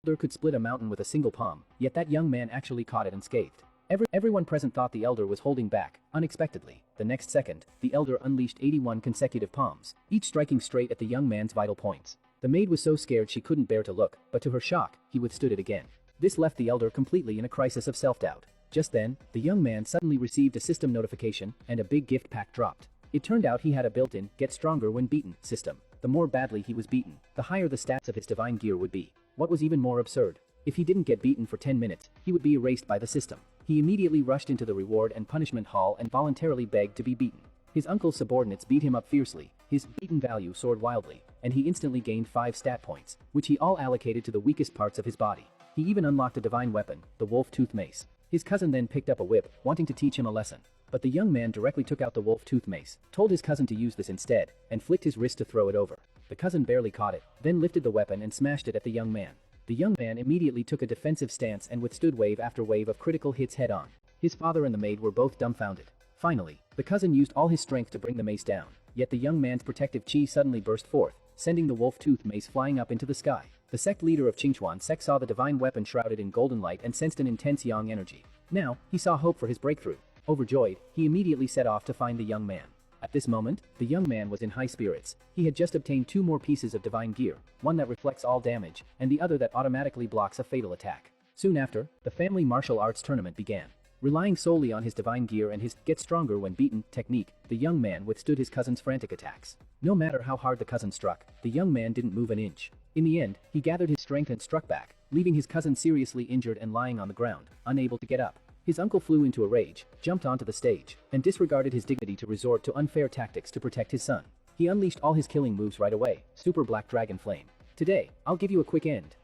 elder could split a mountain with a single palm, yet that young man actually caught it unscathed. Everyone present thought the elder was holding back. Unexpectedly, the next second, the elder unleashed 81 consecutive palms, each striking straight at the young man's vital points. The maid was so scared she couldn't bear to look, but to her shock, he withstood it again. This left the elder completely in a crisis of self-doubt. Just then, the young man suddenly received a system notification, and a big gift pack dropped. It turned out he had a built-in, get stronger when beaten, system. The more badly he was beaten, the higher the stats of his divine gear would be. What was even more absurd? If he didn't get beaten for 10 minutes, he would be erased by the system. He immediately rushed into the reward and punishment hall and voluntarily begged to be beaten. His uncle's subordinates beat him up fiercely, his beaten value soared wildly, and he instantly gained 5 stat points, which he all allocated to the weakest parts of his body. He even unlocked a divine weapon, the wolf-tooth mace. His cousin then picked up a whip, wanting to teach him a lesson. But the young man directly took out the wolf-tooth mace, told his cousin to use this instead, and flicked his wrist to throw it over. The cousin barely caught it, then lifted the weapon and smashed it at the young man. The young man immediately took a defensive stance and withstood wave after wave of critical hits head-on. His father and the maid were both dumbfounded. Finally, the cousin used all his strength to bring the mace down, yet the young man's protective chi suddenly burst forth, sending the wolf-tooth mace flying up into the sky. The sect leader of Qingchuan sect saw the divine weapon shrouded in golden light and sensed an intense yang energy. Now, he saw hope for his breakthrough. Overjoyed, he immediately set off to find the young man. At this moment, the young man was in high spirits. He had just obtained 2 more pieces of divine gear, one that reflects all damage, and the other that automatically blocks a fatal attack. Soon after, the family martial arts tournament began. Relying solely on his divine gear and his get stronger when beaten technique, the young man withstood his cousin's frantic attacks. No matter how hard the cousin struck, the young man didn't move an inch. In the end, he gathered his strength and struck back, leaving his cousin seriously injured and lying on the ground, unable to get up. His uncle flew into a rage, jumped onto the stage, and disregarded his dignity to resort to unfair tactics to protect his son. He unleashed all his killing moves right away, Super Black Dragon Flame. Today, I'll give you a quick end.